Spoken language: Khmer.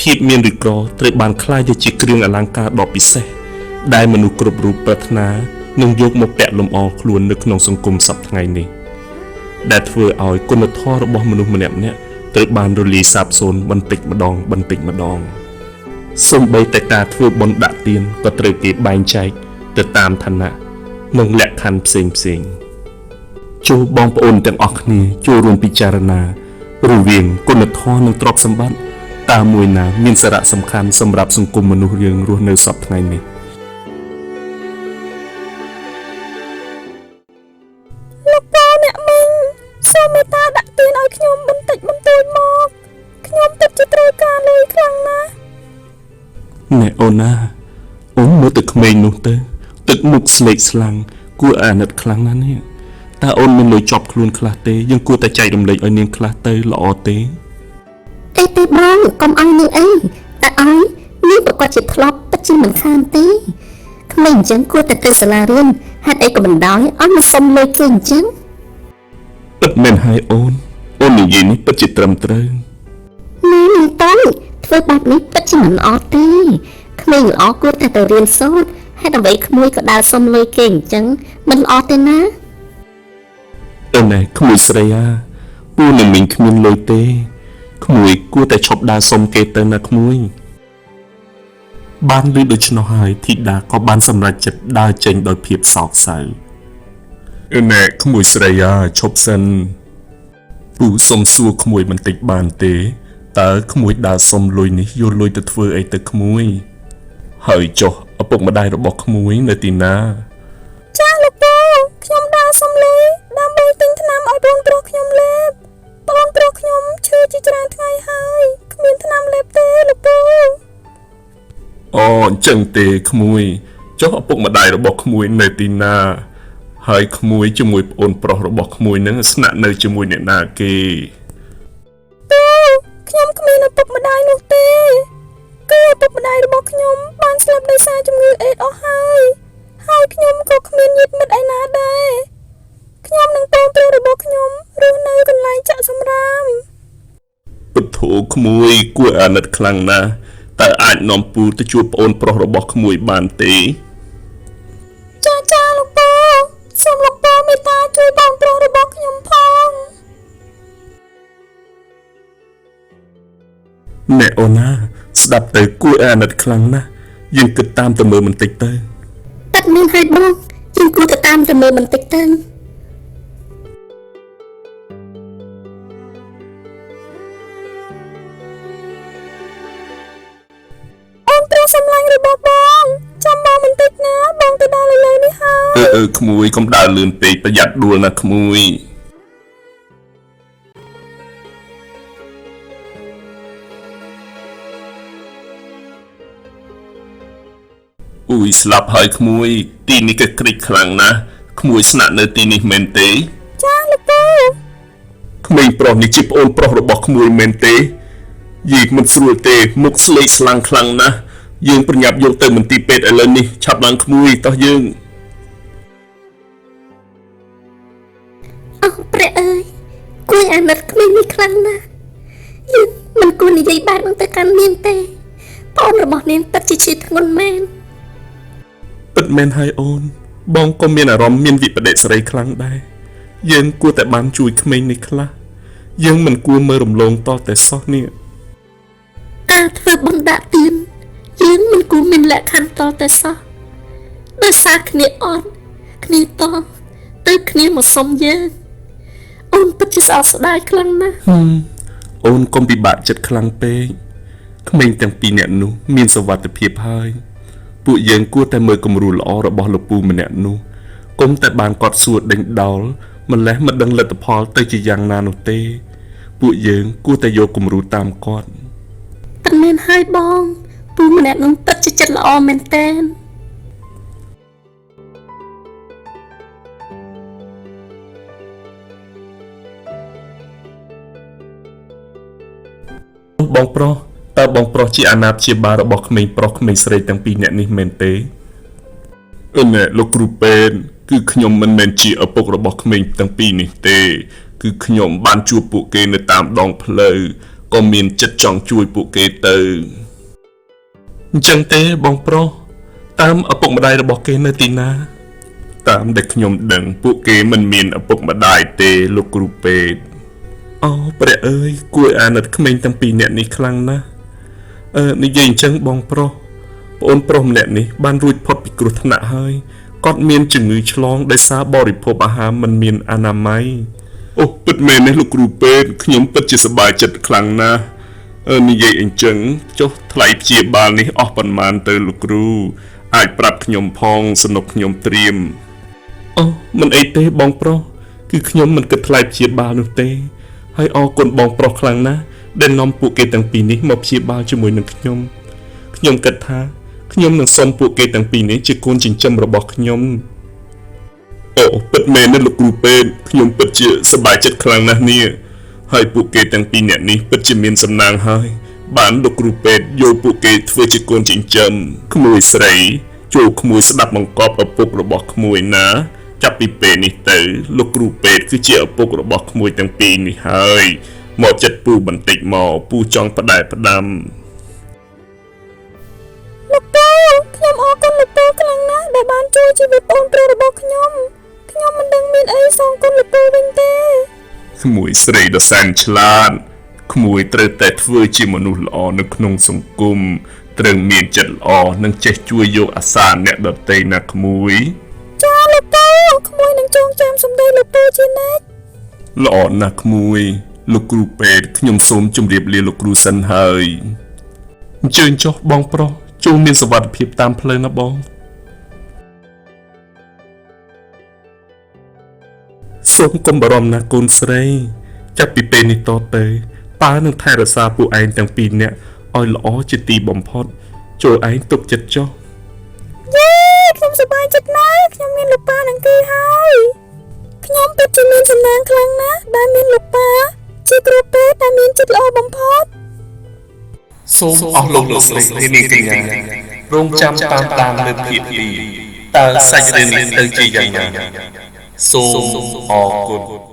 ភាពមានឬក្រត្រូវបានคล้ายទៅជាគ្រឿងអលង្ការដ៏ពិសេសដែលមនុស្សគ្រប់រូបប្រាថ្នានឹងយកមកពាក់លម្អខ្លួននៅក្នុងសង្គមសប្តាហ៍ថ្ងៃនេះដែលធ្វើឲ្យគុណធម៌របស់មនុស្សម្នាក់ៗត្រូវបានរលាយសាបសូន្យបន្តិចម្ដងសូម្បីតែការធ្វើបុណ្យដាក់ទានក៏ត្រូវគេបែងចែកទៅតាមឋានៈនិងលក្ខខណ្ឌផ្សេងចូលបងប្អូនទាំងអស់គ្នាចូលរួមពិចារណារវាងគុណធម៌និងទ្រព្យសម្បត្តិតើមួយណាមានសារៈសំខាន់សម្រាប់សង្គមមនុស្សយើងរស់នៅសប្តាហ៍ថ្ងៃនេះលោកពូអ្នកមីងសូមមេត្តាដាក់ទានឲ្យខ្ញុំបន្តិចបន្តួចមកខ្ញុំពិតជាត្រូវការលុយខ្លាំងណាស់ណែអូនណាអូនមើលទៅក្មេងនោះទៅទឹកមុខស្លេកស្លាំងគួរអាណិតខ្លាំងណាស់នេះតើអូនមានលុយជាប់ខ្លួនខ្លះទេយើងគួរតែចែករំលែកឲ្យនាងខ្លះទៅល្អទេអីទេបងកុំឲ្យនាងអីតែឲ្យនាងប្រកាសជាធ្លាប់ពិតជាមិនខានទេក្មេងអញ្ចឹងគួរតែទៅសាលារៀនហេតុអីក៏មិនដោយឲ្យមកសុំលុយគេអញ្ចឹងពិតមែនហើយអូននិយាយនេះពិតជាត្រឹមត្រូវនាងតើធ្វើបែបនេះពិតជាមិនល្អទេក្មេងល្អគួរតែទៅរៀនសូត្រហេតុអ្វីក្មួយក៏ដើរសុំលុយគេអញ្ចឹងមិនល្អទេណាណែក្មួយស្រីពូនឹងមិនគ្មានលុយទេក្មួយគួរតែឈប់ដើរសុំគេទៅណាក្មួយបានឮដូច្នោះហើយធីតាក៏បានសម្រេចចិត្តដើរចេញដោយភាពសោកសៅណែក្មួយស្រីឈប់សិនពូសុំសួរក្មួយបន្តិចបានទេតើក្មួយដើរសុំលុយនេះយកលុយទៅធ្វើអីទៅក្មួយហើយចុះឪពុកម្ដាយរបស់ក្មួយនៅទីណាចាស់លោកពូខ្ញុំដើរសុំលុយដើម្បីទិញថ្នាំឲ្យបងប្រុសខ្ញុំលេបបងប្រុសខ្ញុំឈឺជាច្រើនថ្ងៃហើយគ្មានថ្នាំលេបទេលោកពូអូអញ្ចឹងទេក្មួយចុះឪពុកម្ដាយរបស់ក្មួយនៅទីណាហើយក្មួយជាមួយប្អូនប្រុសរបស់ក្មួយនឹងស្នាក់នៅជាមួយអ្នកណាគេខ្ញុំគ្មានឪពុកម្ដាយនោះទេគឺឪពុកម្ដាយរបស់ខ្ញុំបានស្លាប់ដោយសារជំងឺអេដអស់ហើយខ្ញុំក៏គ្មានញាតិមិត្តឯណាដែរខ្ញុំនិងបងប្រុសរបស់ខ្ញុំរស់នៅកន្លែងចាក់សំរាមពធក្មួយគួរអាណិតខ្លាំងណាស់តើអាចនាំពូទៅជួបប្អូនប្រុសរបស់ក្មួយបានទេចាលោកពូសូមលោកពូមេត្តាជួយបងប្រុសរបស់ខ្ញុំផងណែអូនស្ដាប់ទៅគួរអាណិតខ្លាំងណាស់យើងគិតតាមទៅមើលបន្តិចទៅប៉ិតមានហើយបងយើងគួរទៅតាមទៅមើលបន្តិចទៅអូនត្រូវសម្លាញ់របស់បងចាំបងបន្តិចណាបងទៅដល់លើនេះហើយក្មួយកុំដើរលឿនពេកប្រយ័ត្នដួលណាក្មួយស្លាប់ហើយក្មួយទីនេះក៏ក្រិចខ្លាំងណាស់ក្មួយស្នាក់នៅទីនេះមែនទេចាលោកពូក្មេងប្រុសនេះជាប្អូនប្រុសរបស់ក្មួយមែនទេយីមិនស្រួលទេមុខស្លេកស្លាំងខ្លាំងណាស់យើងប្រញាប់យកទៅមន្ទីរពេទ្យឥឡូវនេះឆាប់ឡើងក្មួយតោះយើងអូព្រះអើយគួរអាណិតក្មេងនេះខ្លាំងណាស់យើងមិនគួរនិយាយបែបហ្នឹងទៅកាន់នាងទេប្អូនរបស់នាងពិតជាឈឺធ្ងន់មែនពិតមែនហើយអូនបងក៏មានអារម្មណ៍មានវិបដិសារីខ្លាំងដែរយើងគួរតែបានជួយក្មេងនេះខ្លះយើងមិនគួរមើលរំលងតតែសោះនេះការធ្វើបុណ្យដាក់ទានយើងមិនគួរមានលក្ខខណ្ឌតតែសោះដោយសារគ្នាអត់គ្នាតទៅគ្នាមកសុំយើងអូនពិតជាស្អប់ស្ដាយខ្លាំងណាស់អូនកុំពិបាកចិត្តខ្លាំងពេកក្មេងទាំងពីរនាក់នោះមានសុវត្ថិភាពហើយពួកយើងគួរតែមើលគំរូល្អរបស់លោកពូម្នាក់នោះគុំតែបានកត់សួរដេញដោលម្លេះមិនដឹងលទ្ធផលទៅជាយ៉ាងណានោះទេពួកយើងគួរតែយកគំរូតាមគាត់ប៉ិនមែនហើយបងពូម្នាក់នោះពិតជាចិត្តល្អមែនតើបងប្រុសតើបងប្រុសជាអាណាព្យាបាលរបស់ក្មេងប្រុសក្មេងស្រីទាំងពីរនាក់នេះមែនទេណែលោកគ្រូពេទ្យគឺខ្ញុំមិនមែនជាឪពុករបស់ក្មេងទាំងពីរនេះទេគឺខ្ញុំបានជួបពួកគេនៅតាមដងផ្លូវ ក៏មានចិត្តចង់ជួយពួកគេទៅអញ្ចឹងទេបងប្រុសតាមឪពុកម្ដាយរបស់គេនៅទីណាតាមដែលខ្ញុំដឹងពួកគេមិនមានឪពុកម្ដាយទេលោកគ្រូពេទ្យអូព្រះអើយគួរអាណិតក្មេងទាំងពីរនាក់នេះខ្លាំងណាស់និយាយអញ្ចឹងបងប្រុសប្អូនប្រុសម្នាក់នេះបានរួចផុតពីគ្រោះថ្នាក់ហើយគាត់មានជំងឺឆ្លងដោយសារបរិភោគអាហារមិនមានអនាម័យអូពិតមែនទេលោកគ្រូពេទ្យខ្ញុំពិតជាសប្បាយចិត្តខ្លាំងណាស់និយាយអញ្ចឹងចុះថ្លៃព្យាបាលនេះអស់ប៉ុន្មានទៅលោកគ្រូអាចប្រាប់ខ្ញុំផងសនុកខ្ញុំត្រៀមអូមិនអីទេបងប្រុសគឺខ្ញុំមិនគិតថ្លៃព្យាបាលនោះទេហើយអរគុណបងប្រុសខ្លាំងណាស់ដែលនាំពួកគេទាំងពីរនេះមកព្យាបាលជាមួយនឹងខ្ញុំគិតថាខ្ញុំនឹងសុំពួកគេទាំងពីរនេះជាកូនចិញ្ចឹមរបស់ខ្ញុំអូពិតមែនទេលោកគ្រូពេទ្យខ្ញុំពិតជាសប្បាយចិត្តខ្លាំងណាស់នេះហើយពួកគេទាំងពីរនាក់នេះពិតជាមានសំណាងហើយបានលោកគ្រូពេទ្យយកពួកគេធ្វើជាកូនចិញ្ចឹមក្មួយស្រីចូលក្មួយស្ដាប់បង្គាប់ឪពុករបស់ក្មួយណាចាប់ពីពេលនេះទៅលោកគ្រូពេទ្យគឺជាឪពុករបស់ក្មួយទាំងពីរនេះហើយមកចិត្តពូបន្តិចមកពូចង់ផ្ដែផ្ដាំលោកពូខ្ញុំអរគុណលោកពូខ្លាំងណាស់ដែលបានជួយជីវិតប្អូនប្រុសរបស់ខ្ញុំមិនដឹងមានអីសងគុណលោកពូវិញទេក្មួយស្រីដ៏សែនឆ្លាតក្មួយត្រូវតែធ្វើជាមនុស្សល្អនៅក្នុងសង្គមត្រូវមានចិត្តល្អនិងចេះជួយយកអាសារអ្នកដទៃណាក្មួយចាលោកពូក្មួយនឹងចងចាំសម្ដីលោកពូជានិច្ចល្អណាស់ក្មួយលោកគ្រូពេទ្យខ្ញុំសូមជម្រាបលាលោកគ្រូសិនហើយអញ្ជើញចុះបងប្រុសចូលមានសុវត្ថិភាពតាមផ្លូវណាបងសូមកុំបារម្ភណាកូនស្រីចាប់ពីពេលនេះតទៅប៉ានឹងថែរក្សាពួកឯងទាំងពីរនាក់ឲ្យល្អជាទីបំផុតចូលឯងទុកចិត្តចុះយេខ្ញុំសប្បាយចិត្តណាស់ខ្ញុំមានលោកប៉ានឹងគេហើយខ្ញុំពិតជាមានសំណាងខ្លាំងណាស់ដែលមានលោកប៉ាជាគ្រូពេទ្យដែលមានចិត្តល្អបំផុតសូមអស់លោកស្រីនាងកញ្ញារងចាំតាមលើកភាគ2តើសាច់រឿងនេះទៅជាយ៉ាងណាសូមអរគុណ